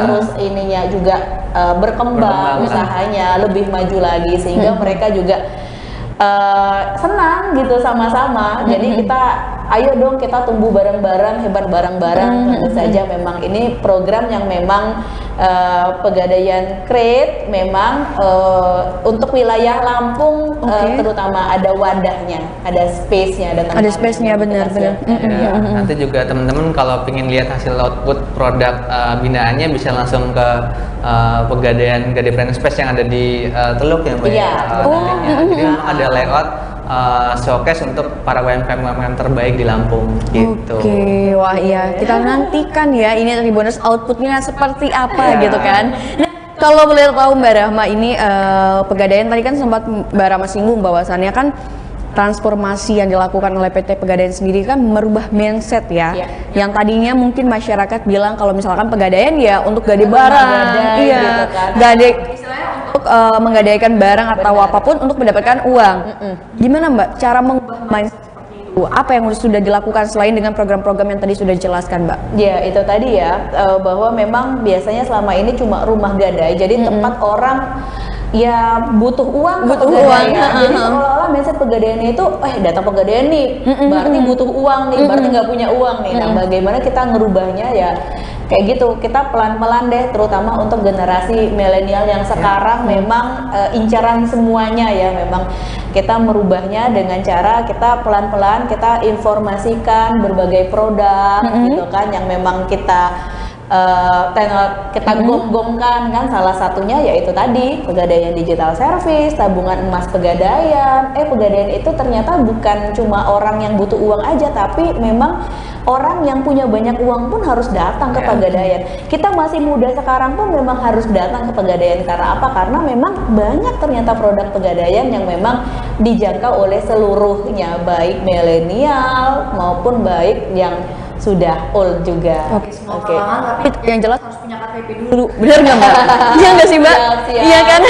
terus ininya juga berkembang usahanya lebih maju lagi, sehingga mereka juga senang gitu sama-sama. Jadi kita ayo dong kita tumbuh bareng-bareng, hebat bareng-bareng. Tentu saja memang ini program yang memang Pegadaian create memang untuk wilayah Lampung, terutama ada wadahnya, ada space-nya, ada space-nya, benar-benar. Nanti juga teman-teman kalau pengen lihat hasil output produk binaannya bisa langsung ke Pegadaian Gadai Brand Space yang ada di Teluk ya Mbak. Iya. Jadi memang ada layout showcase untuk para UMKM terbaik di Lampung gitu. Oke, wah iya, kita nantikan ya ini Tribuners outputnya seperti apa gitu kan. Nah, kalau boleh tahu Mbak Rahma, ini Pegadaian tadi kan sempat Mbak Rahma singgung bahwasannya kan transformasi yang dilakukan oleh PT Pegadaian sendiri kan merubah mindset ya. Yang tadinya mungkin masyarakat bilang kalau misalkan Pegadaian ya untuk gadai barang, gitu kan. gadai untuk menggadaikan barang atau apapun untuk mendapatkan uang. Gimana Mbak cara mengubah mindset seperti itu? Apa yang sudah dilakukan selain dengan program-program yang tadi sudah dijelaskan Mbak? Ya itu tadi ya, bahwa memang biasanya selama ini cuma rumah gadai, jadi tempat orang ya butuh uang, jadi seolah-olah mindset Pegadaian itu datang Pegadaian nih berarti butuh uang nih, berarti nggak punya uang nih. Nah bagaimana kita ngerubahnya ya kayak gitu, kita pelan-pelan deh, terutama untuk generasi milenial yang sekarang memang incaran semuanya ya, memang Kita merubahnya dengan cara kita pelan-pelan kita informasikan berbagai produk gitu kan yang memang kita gom-gomkan kan, salah satunya yaitu tadi Pegadaian Digital Service, tabungan emas Pegadaian. Pegadaian itu ternyata bukan cuma orang yang butuh uang aja, tapi memang orang yang punya banyak uang pun harus datang ke Pegadaian. Kita masih muda sekarang pun memang harus datang ke Pegadaian. Karena apa? Karena memang banyak ternyata produk Pegadaian yang memang dijangkau oleh seluruhnya, baik milenial maupun baik yang sudah old juga. Oke, semua kalangan, tapi yang jelas harus punya KTP dulu. Benar nggak Mbak? Iya nggak sih Mbak? Siap. Iya kan?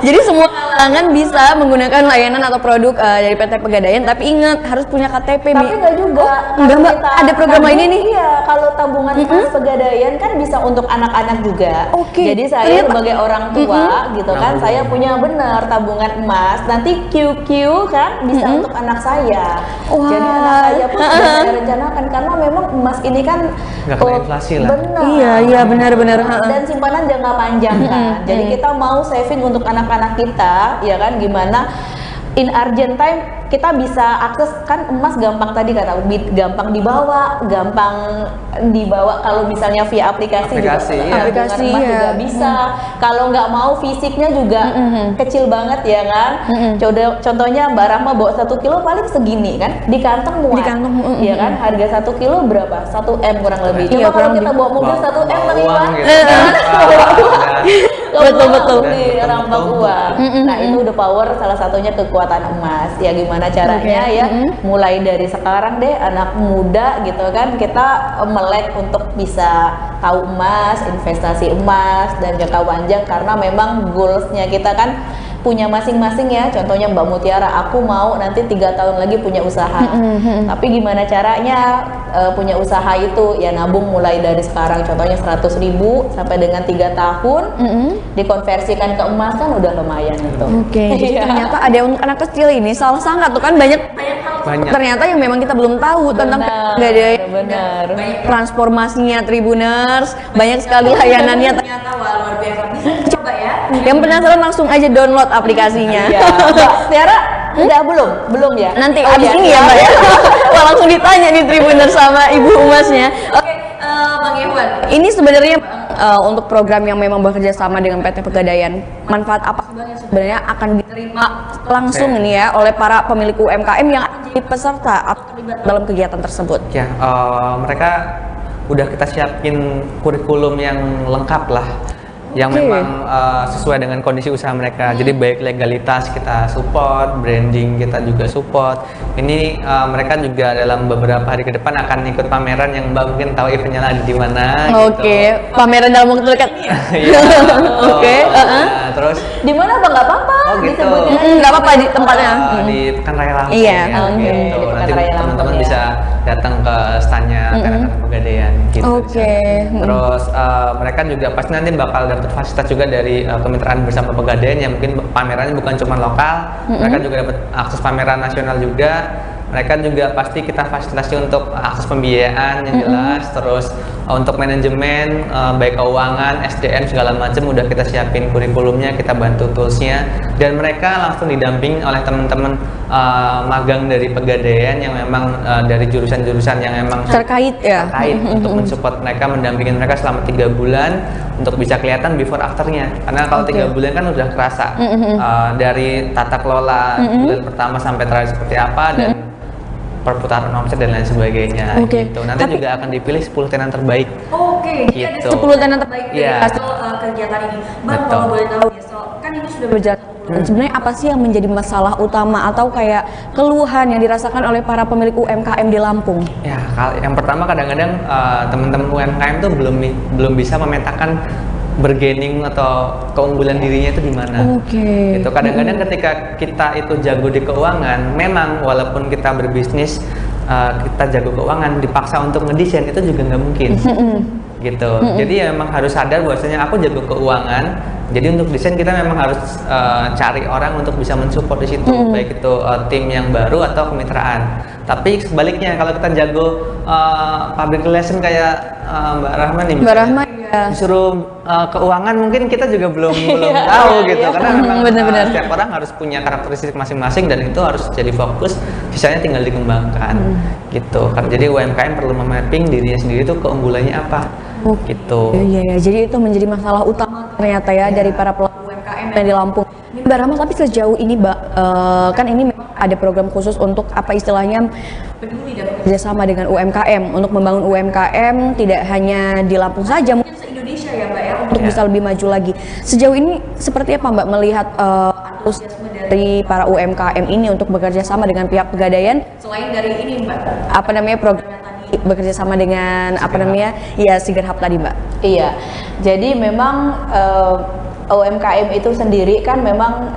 Jadi semua kalangan bisa menggunakan layanan atau produk dari PT Pegadaian, tapi ingat harus punya KTP. Tapi nggak juga. Enggak Mbak, ada program lain ini. Iya, kalau tabungan emas Pegadaian kan bisa untuk anak-anak juga. Oke. Jadi saya sebagai orang tua gitu kan, saya punya benar tabungan emas. Nanti QQ kan bisa untuk anak saya. Wah. Jadi anak saya pun sudah saya rencanakan karena memang emas ini kan Nggak kena inflasi lah. Benar. Iya benar-benar. Dan simpanan jangka panjang kan. Jadi kita mau saving untuk anak-anak kita, ya kan, gimana in urgent time kita bisa akses kan emas gampang tadi kata gampang dibawa kalau misalnya via aplikasi juga aplikasi emas ya. juga bisa. Kalau nggak mau fisiknya juga kecil banget ya kan. Contohnya Mbak Rahma bawa 1 kilo paling segini kan, di kantong muat. Di kantong, ya kan, harga 1 kilo berapa? 1 M kurang lebih. Iya, Coba kalau kurang kita bawa mobil 1 M lagi uang kan. Betul. Rampak uang. Nah, itu udah power salah satunya kekuatan emas. Ya gimana caranya ya? Mulai dari sekarang deh anak muda gitu kan, kita melek untuk bisa tahu emas, investasi emas dan jangka panjang karena memang goalsnya kita kan punya masing-masing ya. Contohnya Mbak Mutiara, aku mau nanti 3 tahun lagi punya usaha. Tapi gimana caranya punya usaha itu? Ya nabung mulai dari sekarang. Contohnya 100.000 sampai dengan 3 tahun dikonversikan ke emas kan udah lumayan itu. Oke. Jadi ternyata ada untuk anak kecil ini salah sangka tuh kan banyak ternyata yang memang kita belum tahu tentang Pegadaian. Benar. Transformasinya Tribuners, banyak sekali layanannya ternyata luar biasa. Bisa dicoba ya. Yang penasaran langsung aja download aplikasinya. Iya. Mbak Tiara udah belum ya? Nanti abis ini ya Mbak ya. Wah, langsung ditanya nih Tribuners sama Ibu Umasnya. Oke, Bang Iwan. Ini sebenarnya untuk program yang memang bekerja sama dengan PT Pegadaian, manfaat apa yang sebenarnya akan diterima langsung nih ya oleh para pemilik UMKM yang akan jadi peserta atau terlibat dalam kegiatan tersebut? Ya, mereka udah kita siapin kurikulum yang lengkap lah, yang memang sesuai dengan kondisi usaha mereka. Jadi baik legalitas kita support, branding kita juga support. Ini mereka juga dalam beberapa hari ke depan akan ikut pameran yang Mbak mungkin tahu eventnya ada di mana. Oke, pameran dalam waktu dekat. Iya. Oke. Terus Di mana Bang? Nggak apa-apa. Oh, gitu. Disebutnya Nggak apa-apa di tempatnya. Di Pekan Raya Lampung. Iya. Ya, Oke, gitu. di Pekan Nanti Raya teman-teman Lampung, ya. bisa datang ke standnya Anak-anak Pegadaian gitu. Oke. Terus mereka juga pasti nanti bakal dapat fasilitas juga dari kemitraan bersama Pegadaian yang mungkin pamerannya bukan cuma lokal, mereka juga dapat akses pameran nasional juga. Mereka juga pasti kita fasilitasi untuk akses pembiayaan yang jelas, terus untuk manajemen, baik keuangan, SDM segala macam udah kita siapin kurikulumnya, kita bantu toolsnya, dan mereka langsung didamping oleh teman-teman magang dari Pegadaian yang memang dari jurusan-jurusan yang memang Terkait ya. terkait untuk mensupport mereka, mendampingin mereka selama 3 bulan untuk bisa kelihatan before afternya. Karena kalau 3 bulan kan udah kerasa dari tata kelola bulan pertama sampai terakhir seperti apa dan perputaran omset dan lain sebagainya. Oke. Gitu. Nanti juga akan dipilih 10 tenan terbaik. Oke, jadi Gitu. ada 10 tenan terbaik dari Iya. hasil kegiatan ini. Bang, Betul. kalau boleh tahu ya, kan ini sudah berjalan. Sebenarnya apa sih yang menjadi masalah utama atau kayak keluhan yang dirasakan oleh para pemilik UMKM di Lampung? Ya, yang pertama kadang-kadang teman-teman UMKM tuh belum bisa memetakan bargaining atau keunggulan dirinya itu di mana. Oke. Itu kadang-kadang ketika kita itu jago di keuangan, memang walaupun kita berbisnis kita jago keuangan, dipaksa untuk ngedesain itu juga nggak mungkin. Gitu. Jadi ya memang harus sadar bahwasanya aku jago keuangan. Jadi untuk desain kita memang harus cari orang untuk bisa mensupport di situ, baik itu tim yang baru atau kemitraan. Tapi sebaliknya kalau kita jago public relation kayak Mbak Rahma nih, Mbak Rahma, Disuruh keuangan mungkin kita juga belum tahu gitu, karena memang Bener-bener. setiap orang harus punya karakteristik masing-masing dan itu harus jadi fokus, sisanya tinggal dikembangkan gitu. Jadi UMKM perlu memapping dirinya sendiri itu keunggulannya apa gitu. Iya, jadi itu menjadi masalah utama ternyata ya dari para pelaku UMKM yang di Lampung. Mbak Rama, tapi sejauh ini Mbak, kan ini memang ada program khusus untuk apa istilahnya peduli dan bekerjasama dengan UMKM untuk membangun UMKM tidak hanya di Lampung saja, mungkin se-Indonesia ya Mbak ya, untuk bisa lebih maju lagi. Sejauh ini seperti apa Mbak melihat antusiasme dari para UMKM ini untuk bekerja sama dengan pihak Pegadaian selain dari ini Mbak, apa namanya program yang tadi bekerja sama dengan apa namanya ya Sigerhab tadi Mbak? Iya, jadi memang UMKM itu sendiri kan memang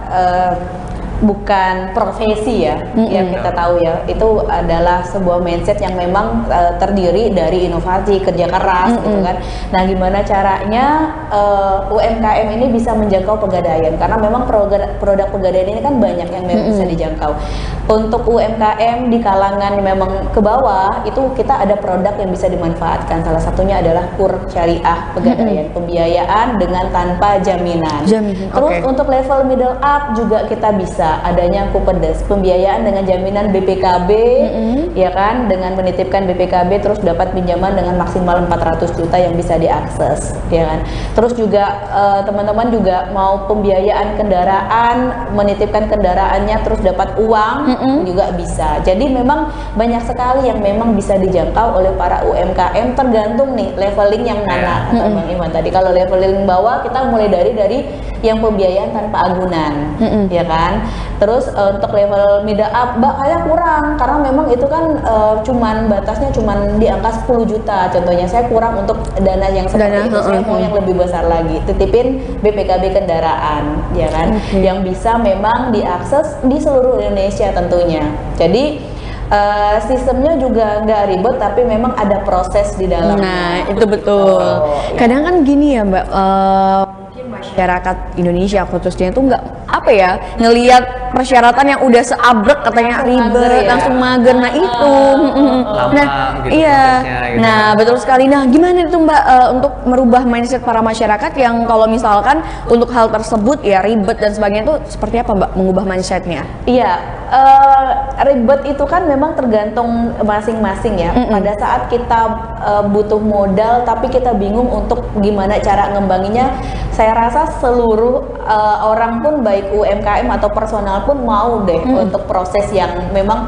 bukan profesi ya, yang kita tahu ya, itu adalah sebuah mindset yang memang terdiri dari inovasi, kerja keras gitu kan. Nah, gimana caranya UMKM ini bisa menjangkau Pegadaian, karena memang produk Pegadaian ini kan banyak yang memang bisa dijangkau. Untuk UMKM di kalangan memang ke bawah itu kita ada produk yang bisa dimanfaatkan, salah satunya adalah KUR Syariah Pegadaian, pembiayaan dengan tanpa jaminan. Terus untuk level middle up juga kita bisa adanya Kupedes, pembiayaan dengan jaminan BPKB, ya kan, dengan menitipkan BPKB terus dapat pinjaman dengan maksimal 400 juta yang bisa diakses, ya kan. Terus juga teman-teman juga mau pembiayaan kendaraan, menitipkan kendaraannya terus dapat uang juga bisa. Jadi memang banyak sekali yang memang bisa dijangkau oleh para UMKM, tergantung nih leveling yang mana, kata Bang Iman tadi. Kalau leveling bawah kita mulai dari yang pembiayaan tanpa agunan, ya kan. Terus untuk level middle up, Mbak, kayak kurang karena memang itu kan batasnya cuman di angka 10 juta. Contohnya saya kurang untuk dana yang seperti itu, saya mau yang lebih besar lagi. Titipin BPKB kendaraan, ya kan, yang bisa memang diakses di seluruh Indonesia tentunya. Jadi sistemnya juga nggak ribet, tapi memang ada proses di dalamnya. Nah, itu betul. Kadang kan gini ya Mbak, masyarakat Indonesia khususnya itu nggak apa ya, ngelihat persyaratan yang udah seabrek katanya ribet, langsung mager. Nah itu Lama, gitu, iya gitu. Nah betul sekali. Nah gimana itu Mbak untuk merubah mindset para masyarakat yang kalau misalkan untuk hal tersebut ya ribet dan sebagainya, itu seperti apa Mbak mengubah mindsetnya? Iya, ribet itu kan memang tergantung masing-masing ya. Pada saat kita butuh modal tapi kita bingung untuk gimana cara ngembanginnya, saya rasa seluruh orang pun baik UMKM atau personal pun mau deh untuk proses yang memang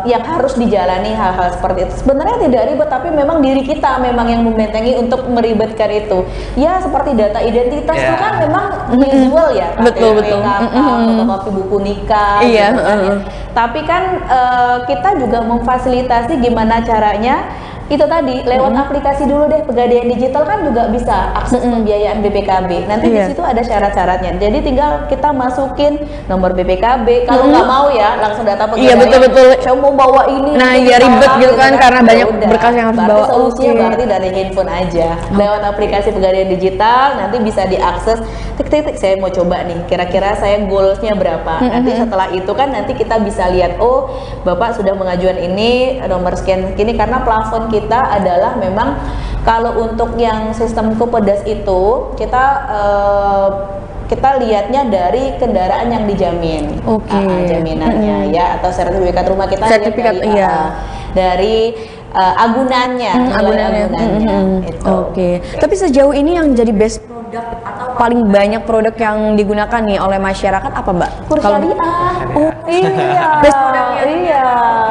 yang harus dijalani hal-hal seperti itu. Sebenarnya tidak ribet, tapi memang diri kita memang yang membentengi untuk meribetkan itu. Ya seperti data identitas itu kan memang visual ya, betul. fotokopi buku nikah. Iya. Gitu kan, ya. Tapi kan kita juga memfasilitasi gimana caranya. Itu tadi lewat aplikasi dulu deh, Pegadaian Digital kan juga bisa akses pembiayaan BPKB. Nanti di situ ada syarat-syaratnya. Jadi tinggal kita masukin nomor BPKB. Kalau nggak mau ya langsung data Pegadaian. Iya betul. Saya mau bawa ini. Nah ya ribet gitu kan karena banyak berkas yang harus bawa. Solusinya berarti dari handphone aja. Lewat aplikasi Pegadaian Digital nanti bisa diakses. Tik saya mau coba nih. Kira-kira saya goalsnya berapa? Nanti setelah itu kan nanti kita bisa lihat, oh Bapak sudah mengajukan ini nomor sekian ini, karena plafon kita adalah memang kalau untuk yang sistem Kupedes itu kita lihatnya dari kendaraan yang dijamin, jaminannya ya, atau sertifikat rumah kita sertifikat dari agunannya. Tapi sejauh ini yang jadi best produk atau paling banyak produk yang digunakan nih oleh masyarakat apa Mbak? KUR Syariah. Iya. Best produknya. Iya,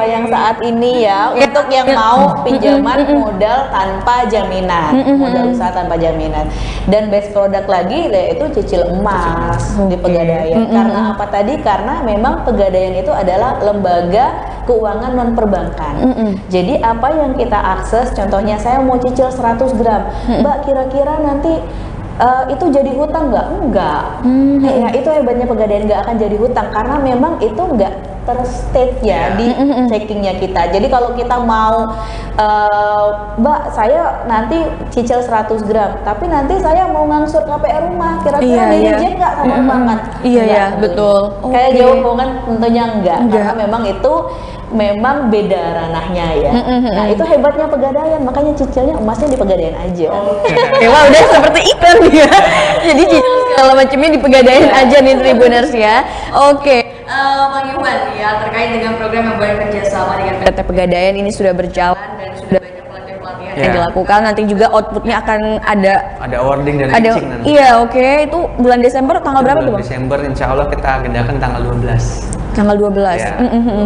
yang saat ini ya untuk yang mau pinjaman modal tanpa jaminan, modal usaha tanpa jaminan. Dan best produk lagi yaitu cicil emas di Pegadaian. Karena apa tadi? Karena memang Pegadaian itu adalah lembaga keuangan non perbankan. Jadi apa yang kita akses, contohnya saya mau cicil 100 gram, Mbak, kira-kira nanti itu jadi hutang nggak? Enggak. Ya itu hebatnya Pegadaian, nggak akan jadi hutang karena memang itu nggak terstate ya di checkingnya kita. Jadi kalau kita mau, Mbak saya nanti cicil 100 gram, tapi nanti saya mau ngangsur KPR rumah, kira-kira direject nggak sama bank? Iya, betul. Kayak jauh kan tentunya enggak, karena memang itu memang beda ranahnya ya. Nah itu hebatnya Pegadaian, makanya cicilnya emasnya di Pegadaian aja. Ya wah, udah seperti iklan ya. Jadi cicil segala macamnya di Pegadaian aja nih Tribuners ya. Oke, Bang Iwan ya, terkait dengan program yang bekerja sama dengan PT Pegadaian ini sudah berjalan dan sudah banyak pelatihan-pelatihan yang dilakukan. Nanti juga outputnya akan ada awarding dan matching nanti. Iya, oke. Itu bulan Desember tanggal berapa tuh, Bang? Desember insya Allah kita agendakan tanggal 12. Tanggal 12. Ya,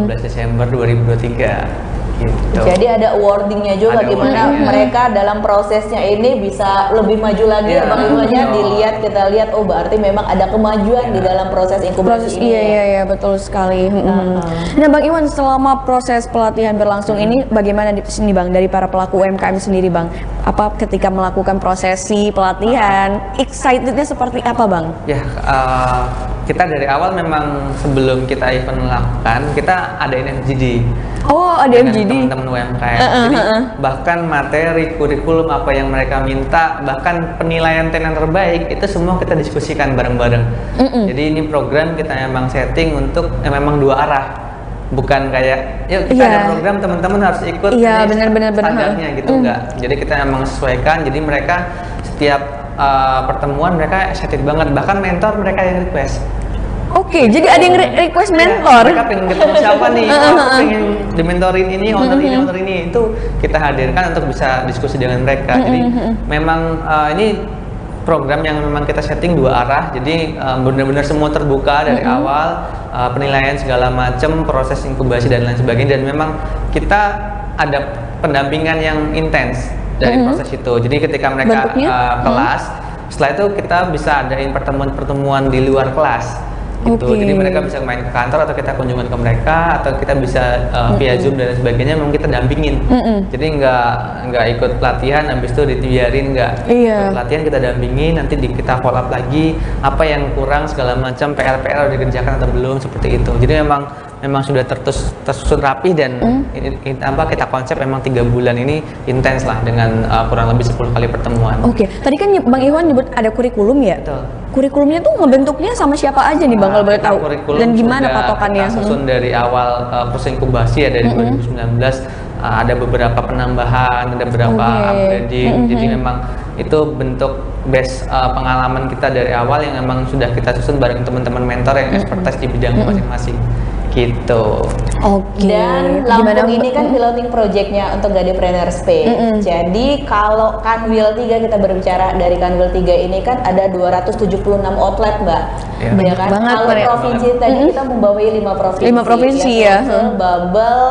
12 Desember 2023. Gitu. Jadi ada awardingnya juga, gimana mereka dalam prosesnya ini bisa lebih maju lagi. Bang Iwannya dilihat, kita lihat, oh berarti memang ada kemajuan di dalam proses inkubasi ini. Iya, betul sekali. Nah Bang Iwan, selama proses pelatihan berlangsung ini bagaimana di sini Bang, dari para pelaku UMKM sendiri Bang? Apa ketika melakukan prosesi pelatihan, excitednya seperti apa Bang? Ya, kita dari awal memang sebelum kita event melakukan, kita ada NFGD. Oh, ada MGD. Teman-teman UMKM. Jadi bahkan materi, kurikulum apa yang mereka minta, bahkan penilaian tenan terbaik itu semua kita diskusikan bareng-bareng. Jadi ini program kita memang setting untuk memang dua arah. Bukan kayak yuk kita ada program teman-teman harus ikut benar-benar standarnya gitu enggak. Jadi kita memang sesuaikan. Jadi mereka setiap pertemuan mereka excited banget. Bahkan mentor mereka yang request. Oke, jadi ada yang request mentor. Mereka pengen ketemu siapa nih? Aku pengen dimentorin ini, owner ini. Itu kita hadirkan untuk bisa diskusi dengan mereka. Jadi memang ini program yang memang kita setting dua arah. Jadi benar-benar semua terbuka dari awal, penilaian segala macam, proses inkubasi dan lain sebagainya. Dan memang kita ada pendampingan yang intens dari proses itu. Jadi ketika mereka kelas, setelah itu kita bisa adain pertemuan-pertemuan di luar kelas. Gitu. Jadi mereka bisa main ke kantor atau kita kunjungan ke mereka atau kita bisa via Zoom dan sebagainya, memang kita dampingin. Jadi nggak ikut pelatihan habis itu dibiarin, nggak. Ikut pelatihan kita dampingin, nanti kita follow up lagi apa yang kurang segala macam, PR udah dikerjakan atau belum, seperti itu. Jadi memang sudah tersusun rapi dan kita konsep memang 3 bulan ini intens lah dengan kurang lebih 10 kali pertemuan. Oke, tadi kan Bang Iwan nyebut ada kurikulum ya? Betul. Kurikulumnya tuh ngebentuknya sama siapa aja nih Bang, kalau boleh tahu? Dan gimana patokannya? Kita susun dari awal proses inkubasi ya, dari 2019 ada beberapa penambahan, ada beberapa upgrading. Jadi memang itu bentuk base pengalaman kita dari awal yang memang sudah kita susun bareng teman-teman mentor yang expertise di bidangnya masing-masing. Gitu. Dan Lampung ini kan piloting projectnya untuk Gadepreneur Space. Jadi kalau Kanwil 3, kita berbicara dari Kanwil 3 ini kan ada 276 outlet Mbak. Ya kan? Kalau provinsi tadi kita membawahi 5 provinsi. 5 provinsi ya. Babel,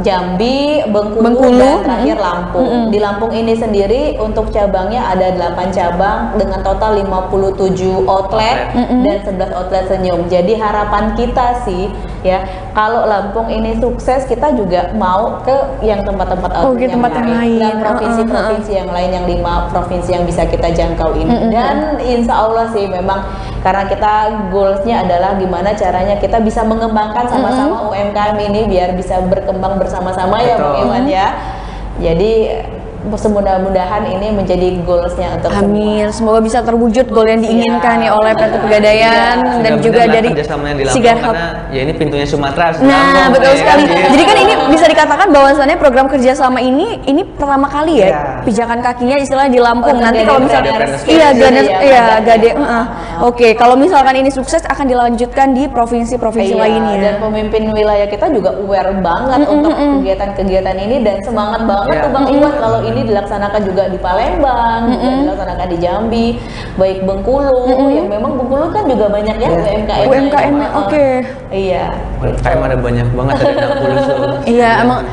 Jambi, Bengkulu, dan terakhir Lampung. Di Lampung ini sendiri untuk cabangnya ada 8 cabang dengan total 57 outlet dan 11 outlet senyum. Jadi harapan kita sih ya, kalau Lampung ini sukses, kita juga mau ke yang tempat-tempat outlet yang lain dan provinsi-provinsi yang lain, yang 5 provinsi yang bisa kita jangkau ini. Dan insya Allah sih memang karena kita goalsnya adalah gimana caranya kita bisa mengembangkan sama-sama UMKM ini biar bisa berkembang bersama-sama ya Bang Iwan ya. Jadi semudah-mudahan ini menjadi goalsnya untuk amin, semoga bisa terwujud goal yang diinginkan ya oleh PT Pegadaian dan juga dari Sigar Hub. Ya ini pintunya Sumatera. Nah betul sekali. Jadi kan ini bisa dikatakan bahwasannya program kerjasama ini pertama kali ya pijakan kakinya istilahnya di Lampung. Nanti kalau misalnya Oke, kalau misalkan ini sukses akan dilanjutkan di provinsi-provinsi lainnya. Dan pemimpin wilayah kita juga aware banget untuk kegiatan-kegiatan ini dan semangat banget tuh Bang Iwan kalau ini dilaksanakan juga di Palembang, juga dilaksanakan di Jambi, baik Bengkulu, yang memang Bengkulu kan juga banyak ya UMKM. Iya. UMKM ada banyak banget, ada 60. Iya, emang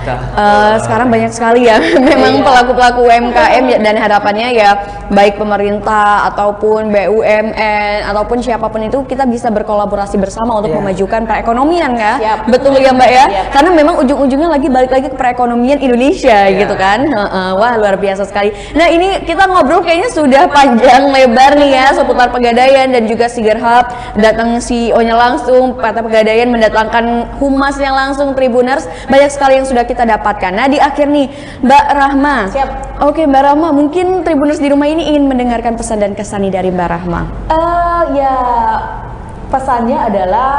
sekarang banyak sekali ya memang pelaku-pelaku UMKM dan harapannya ya baik pemerintah ataupun BUMN ataupun siapapun itu kita bisa berkolaborasi bersama untuk memajukan perekonomian ya. Betul ya Mbak ya? Karena memang ujung-ujungnya balik lagi ke perekonomian Indonesia gitu kan. Wah, luar biasa sekali. Nah, ini kita ngobrol kayaknya sudah panjang lebar nih ya seputar Pegadaian dan juga Siger Hub. Datang CEO-nya langsung, PT Pegadaian mendatangkan humasnya langsung Tribuners. Banyak sekali yang sudah kita dapatkan. Nah, di akhir nih, Mbak Rahma. Siap. Oke, Mbak Rahma, mungkin Tribuners di rumah ini ingin mendengarkan pesan dan kesan nih dari Mbak Rahma. Ya pesannya adalah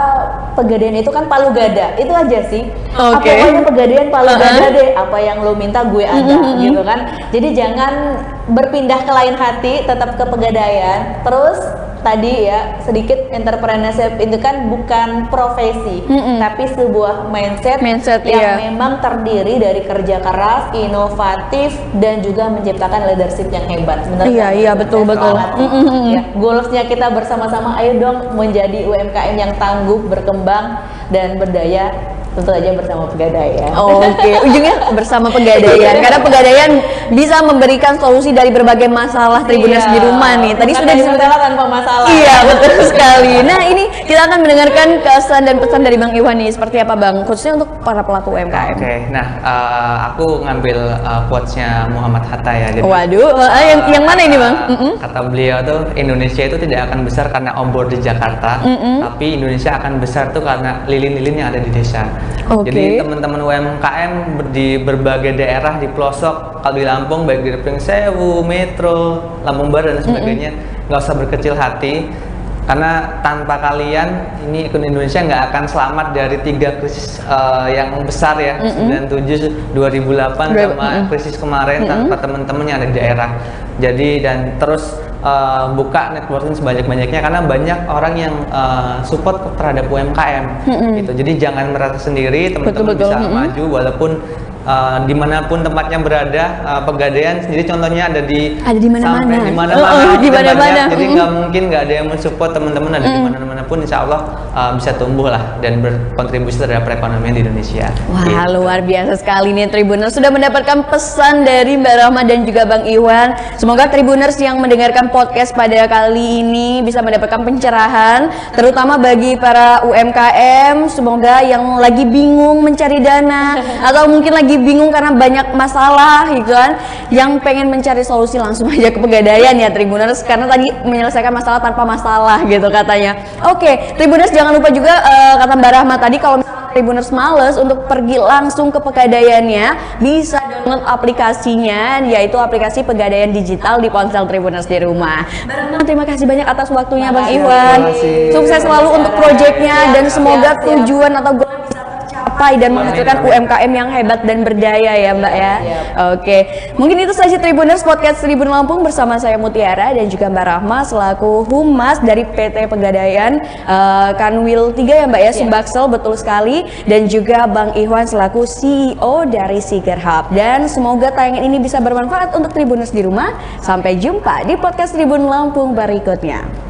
Pegadaian itu kan palu gada, itu aja sih. Oke. Pokoknya Pegadaian palu gada deh, apa yang lo minta gue ada, gitu kan. Jadi jangan berpindah ke lain hati, tetap ke Pegadaian. Terus tadi ya sedikit, entrepreneurship itu kan bukan profesi, tapi sebuah mindset yang memang terdiri dari kerja keras, inovatif, dan juga menciptakan leadership yang hebat. Benar kan? Iya, betul. Ya, goalsnya kita bersama-sama, ayo dong menjadi UMKM yang tangguh, berkembang, dan berdaya, tentu aja bersama Pegadaian. Oke, ujungnya bersama Pegadaian. Karena Pegadaian bisa memberikan solusi dari berbagai masalah Tribuners di rumah nih. Tadi bukan sudah dari disebut masalah tanpa masalah. Iya, betul sekali. Nah, ini kita akan mendengarkan kesan dan pesan dari Bang Iwan nih. Seperti apa, Bang? Khususnya untuk para pelaku UMKM. Oke, nah aku ngambil quotes-nya Muhammad Hatta ya. Jadi, Waduh, yang mana ini, Bang? kata beliau tuh, Indonesia itu tidak akan besar karena obor di Jakarta, tapi Indonesia akan besar tuh karena lilin-lilin yang ada di desa. Oke. Jadi teman-teman UMKM di berbagai daerah di pelosok, kalau di Lampung baik di Pringsewu, Metro, Lampung Barat dan sebagainya, nggak usah berkecil hati. Karena tanpa kalian, ini ekonomi Indonesia nggak akan selamat dari 3 krisis yang besar ya, 97, 2008 sama krisis kemarin, tanpa teman-teman yang ada di daerah. Jadi dan terus buka networking sebanyak-banyaknya, karena banyak orang yang support terhadap UMKM gitu. Jadi jangan merasa sendiri, teman-teman bisa maju walaupun dimanapun tempatnya berada. Pegadaian sendiri contohnya ada di mana-mana. Di mana-mana. Di mana-mana. Jadi nggak mungkin nggak ada yang mensupport, teman-teman ada di mana-mana pun, insya Allah bisa tumbuh lah dan berkontribusi terhadap perekonomian di Indonesia. Wah, gitu. luar biasa sekali nih Tribuners, sudah mendapatkan pesan dari Mbak Rahma dan juga Bang Iwan. Semoga Tribuners yang mendengarkan podcast pada kali ini bisa mendapatkan pencerahan, terutama bagi para UMKM. Semoga yang lagi bingung mencari dana atau mungkin lagi bingung karena banyak masalah gitu kan, yang pengen mencari solusi langsung aja ke Pegadaian ya Tribuners, karena tadi menyelesaikan masalah tanpa masalah gitu katanya. Oke, Tribuners jangan lupa juga kata Mbak Rahma tadi, kalau misalnya Tribuners males untuk pergi langsung ke Pegadaiannya, bisa download aplikasinya, yaitu aplikasi Pegadaian Digital di ponsel Tribuners di rumah. Mbak Rahma, terima kasih banyak atas waktunya Bang Iwan. Sukses selalu untuk proyeknya dan semoga tujuan atau goal bisa tercapai dan menghasilkan UMKM yang hebat dan berdaya ya Mbak ya. Oke, mungkin itu saja Tribuners podcast Tribun Lampung bersama saya Mutiara dan juga Mbak Rahma selaku Humas dari PT Pegadaian Kanwil 3 ya Mbak ya, Sumbaksel, betul sekali, dan juga Bang Iwan selaku CEO dari Siger Hub. Dan semoga tayangan ini bisa bermanfaat untuk Tribuners di rumah. Sampai jumpa di podcast Tribun Lampung berikutnya.